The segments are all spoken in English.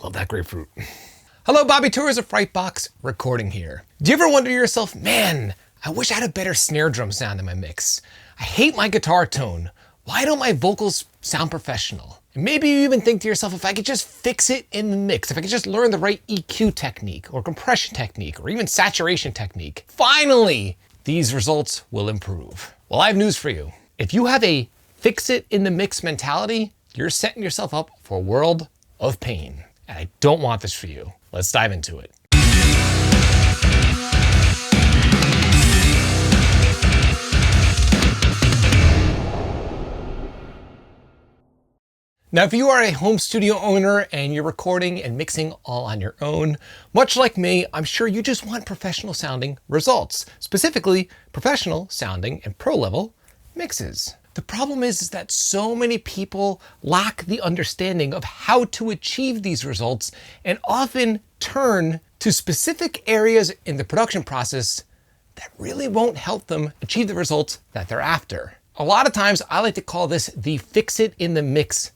Love that grapefruit. Hello, Bobby Tours of Frightbox recording here. Do you ever wonder to yourself, man, I wish I had a better snare drum sound in my mix. I hate my guitar tone. Why don't my vocals sound professional? And maybe you even think to yourself, if I could just fix it in the mix, if I could just learn the right EQ technique or compression technique or even saturation technique, finally, these results will improve. Well, I have news for you. If you have a fix it in the mix mentality, you're setting yourself up for a world of pain. And I don't want this for you. Let's dive into it. Now, if you are a home studio owner and you're recording and mixing all on your own, much like me, I'm sure you just want professional sounding results, specifically professional sounding and pro level mixes. The problem is that so many people lack the understanding of how to achieve these results and often turn to specific areas in the production process that really won't help them achieve the results that they're after. A lot of times I like to call this the fix it in the mix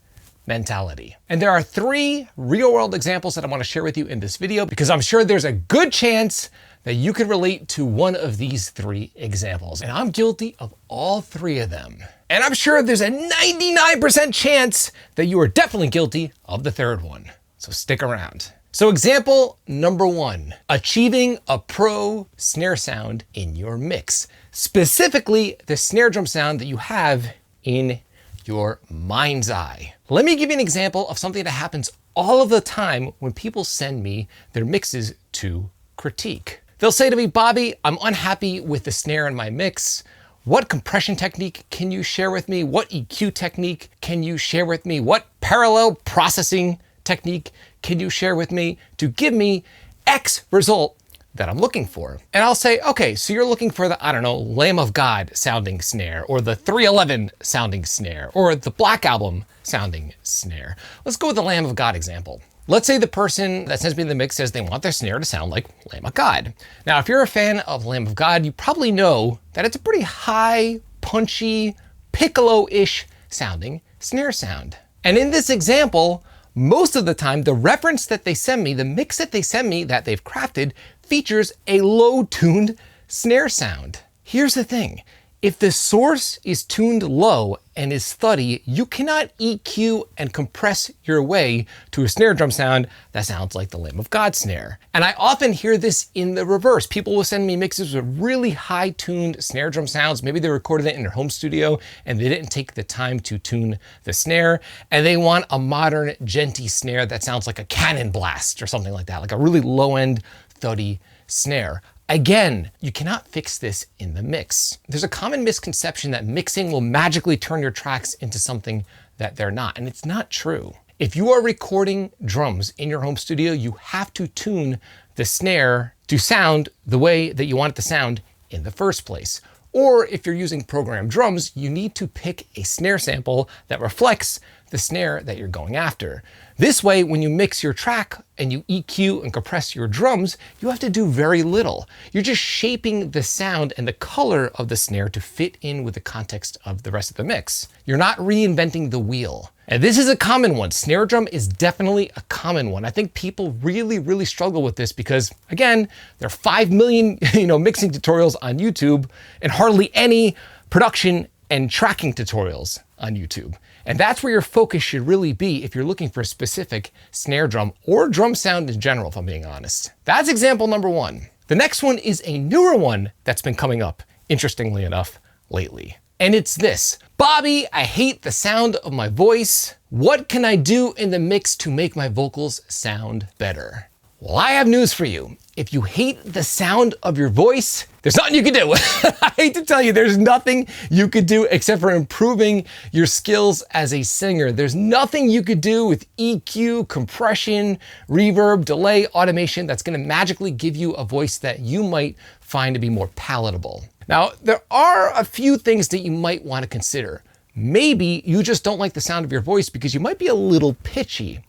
mentality. And there are 3 real world examples that I want to share with you in this video because I'm sure there's a good chance that you can relate to one of these 3 examples. And I'm guilty of all 3 of them. And I'm sure there's a 99% chance that you are definitely guilty of the 3rd one. So stick around. So example number 1, achieving a pro snare sound in your mix. Specifically, the snare drum sound that you have in your mind's eye. Let me give you an example of something that happens all of the time when people send me their mixes to critique. They'll say to me, Bobby, I'm unhappy with the snare in my mix. What compression technique can you share with me? What EQ technique can you share with me? What parallel processing technique can you share with me to give me X result that I'm looking for? And I'll say, okay, so you're looking for the, I don't know, Lamb of God sounding snare, or the 311 sounding snare, or the Black Album sounding snare. Let's go with the Lamb of God example. Let's say the person that sends me the mix says they want their snare to sound like Lamb of God. Now, if you're a fan of Lamb of God, you probably know that it's a pretty high, punchy, piccolo-ish sounding snare sound. And in this example, most of the time, the reference that they send me, the mix that they send me that they've crafted, features a low-tuned snare sound. Here's the thing. If the source is tuned low and is thuddy, you cannot EQ and compress your way to a snare drum sound that sounds like the Lamb of God snare. And I often hear this in the reverse. People will send me mixes with really high-tuned snare drum sounds. Maybe they recorded it in their home studio and they didn't take the time to tune the snare, and they want a modern, djenty snare that sounds like a cannon blast or something like that, like a really low-end, thuddy snare. Again, you cannot fix this in the mix. There's a common misconception that mixing will magically turn your tracks into something that they're not, and it's not true. If you are recording drums in your home studio, you have to tune the snare to sound the way that you want it to sound in the first place. Or if you're using programmed drums, you need to pick a snare sample that reflects the snare that you're going after. This way, when you mix your track and you EQ and compress your drums, you have to do very little. You're just shaping the sound and the color of the snare to fit in with the context of the rest of the mix. You're not reinventing the wheel. And this is a common one. Snare drum is definitely a common one. I think people really struggle with this because, again, there are 5 million mixing tutorials on YouTube and hardly any production and tracking tutorials on YouTube. And that's where your focus should really be if you're looking for a specific snare drum or drum sound in general, if I'm being honest. That's example number 1. The next one is a newer one that's been coming up, interestingly enough, lately. And it's this. Bobby, I hate the sound of my voice. What can I do in the mix to make my vocals sound better? Well, I have news for you. If you hate the sound of your voice, there's nothing you can do. I hate to tell you, there's nothing you could do except for improving your skills as a singer. There's nothing you could do with EQ, compression, reverb, delay, automation that's gonna magically give you a voice that you might find to be more palatable. Now, there are a few things that you might want to consider. Maybe you just don't like the sound of your voice because you might be a little pitchy.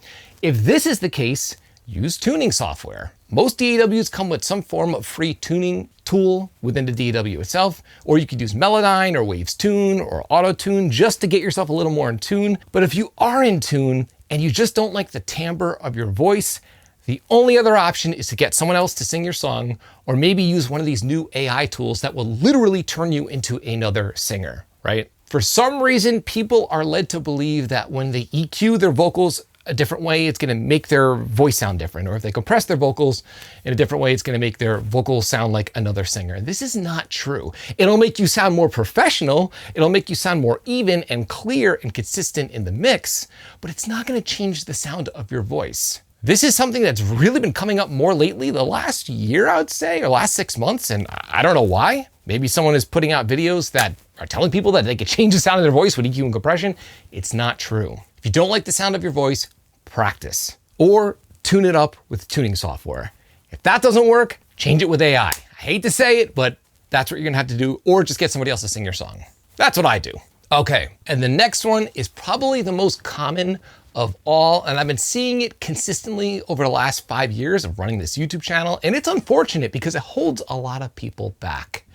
If this is the case, use tuning software. Most DAWs come with some form of free tuning tool within the DAW itself, or you could use Melodyne or Waves Tune or Auto Tune just to get yourself a little more in tune. But if you are in tune and you just don't like the timbre of your voice, the only other option is to get someone else to sing your song, or maybe use one of these new AI tools that will literally turn you into another singer, right? For some reason, people are led to believe that when they EQ their vocals a different way, it's gonna make their voice sound different. Or if they compress their vocals in a different way, it's gonna make their vocals sound like another singer. This is not true. It'll make you sound more professional. It'll make you sound more even and clear and consistent in the mix, but it's not gonna change the sound of your voice. This is something that's really been coming up more lately, the last year, I would say, or last 6 months, and I don't know why. Maybe someone is putting out videos that are telling people that they could change the sound of their voice with EQ and compression. It's not true. If you don't like the sound of your voice, practice or tune it up with tuning software. If that doesn't work, change it with AI. I hate to say it, but that's what you're gonna have to do, or just get somebody else to sing your song. That's what I do. Okay, and the next one is probably the most common of all, and I've been seeing it consistently over the last 5 years of running this YouTube channel, and it's unfortunate because it holds a lot of people back.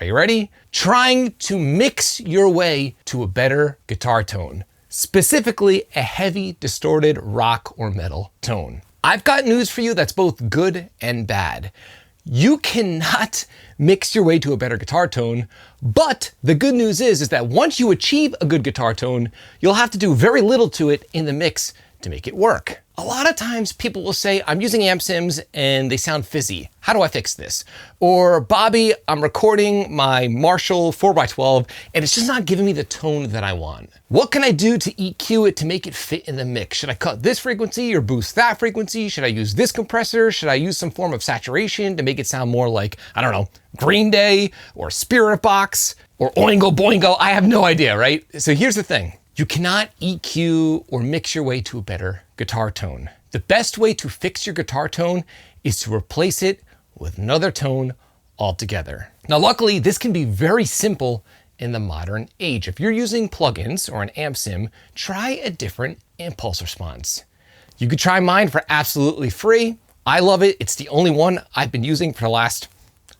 Are you ready? Trying to mix your way to a better guitar tone, specifically a heavy, distorted rock or metal tone. I've got news for you that's both good and bad. You cannot mix your way to a better guitar tone, but the good news is that once you achieve a good guitar tone, you'll have to do very little to it in the mix to make it work. A lot of times people will say, I'm using amp sims and they sound fizzy. How do I fix this? Or, Bobby, I'm recording my Marshall 4x12 and it's just not giving me the tone that I want. What can I do to EQ it to make it fit in the mix? Should I cut this frequency or boost that frequency? Should I use this compressor? Should I use some form of saturation to make it sound more like, I don't know, Green Day or Spirit Box or Oingo Boingo? I have no idea, right? So here's the thing. You cannot EQ or mix your way to a better guitar tone. The best way to fix your guitar tone is to replace it with another tone altogether. Now, luckily, this can be very simple in the modern age. If you're using plugins or an amp sim, try a different impulse response. You could try mine for absolutely free. I love it. It's the only one I've been using for the last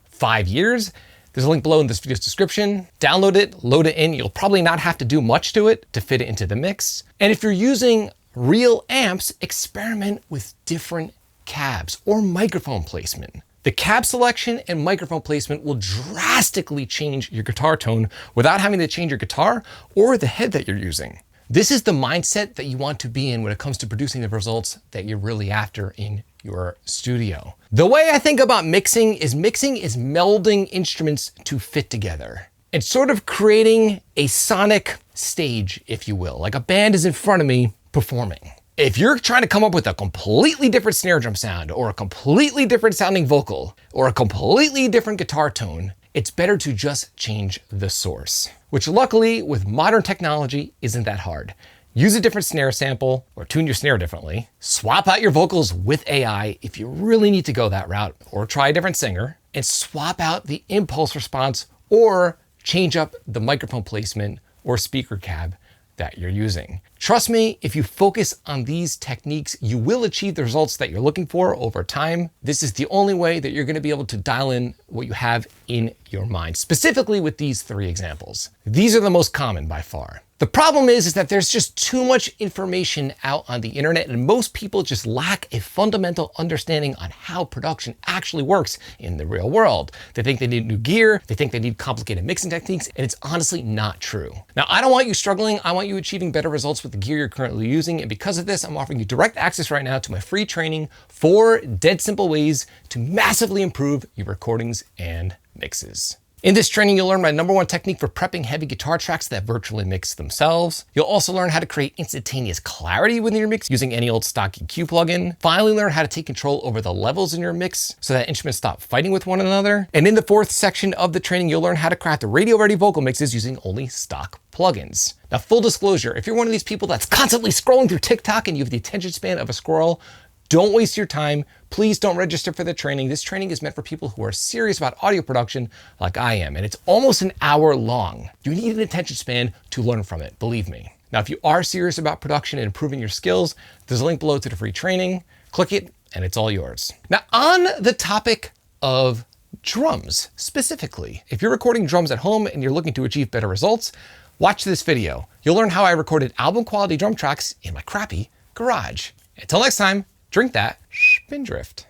5 years. There's a link below in this video's description. Download it, load it in. You'll probably not have to do much to it to fit it into the mix. And if you're using real amps, experiment with different cabs or microphone placement. The cab selection and microphone placement will drastically change your guitar tone without having to change your guitar or the head that you're using. This is the mindset that you want to be in when it comes to producing the results that you're really after in your studio. The way I think about mixing is melding instruments to fit together. It's sort of creating a sonic stage, if you will, like a band is in front of me performing. If you're trying to come up with a completely different snare drum sound or a completely different sounding vocal or a completely different guitar tone, it's better to just change the source, which luckily with modern technology isn't that hard. Use a different snare sample or tune your snare differently. Swap out your vocals with AI if you really need to go that route, or try a different singer, and swap out the impulse response or change up the microphone placement or speaker cab that you're using. Trust me, if you focus on these techniques, you will achieve the results that you're looking for over time. This is the only way that you're going to be able to dial in what you have in your mind, specifically with these 3 examples. These are the most common by far. The problem is that there's just too much information out on the internet, and most people just lack a fundamental understanding on how production actually works in the real world. They think they need new gear, they think they need complicated mixing techniques, and it's honestly not true. Now, I don't want you struggling, I want you achieving better results with the gear you're currently using, and because of this, I'm offering you direct access right now to my free training, 4 dead simple ways to massively improve your recordings and mixes. In this training, you'll learn my #1 technique for prepping heavy guitar tracks that virtually mix themselves. You'll also learn how to create instantaneous clarity within your mix using any old stock EQ plugin. Finally, learn how to take control over the levels in your mix so that instruments stop fighting with one another. And in the 4th section of the training, you'll learn how to craft radio-ready vocal mixes using only stock plugins. Now, full disclosure, if you're one of these people that's constantly scrolling through TikTok and you have the attention span of a squirrel, don't waste your time. Please don't register for the training. This training is meant for people who are serious about audio production like I am, and it's almost an hour long. You need an attention span to learn from it, believe me. Now, if you are serious about production and improving your skills, there's a link below to the free training. Click it, and it's all yours. Now, on the topic of drums specifically, if you're recording drums at home and you're looking to achieve better results, watch this video. You'll learn how I recorded album quality drum tracks in my crappy garage. Until next time, drink that Spindrift.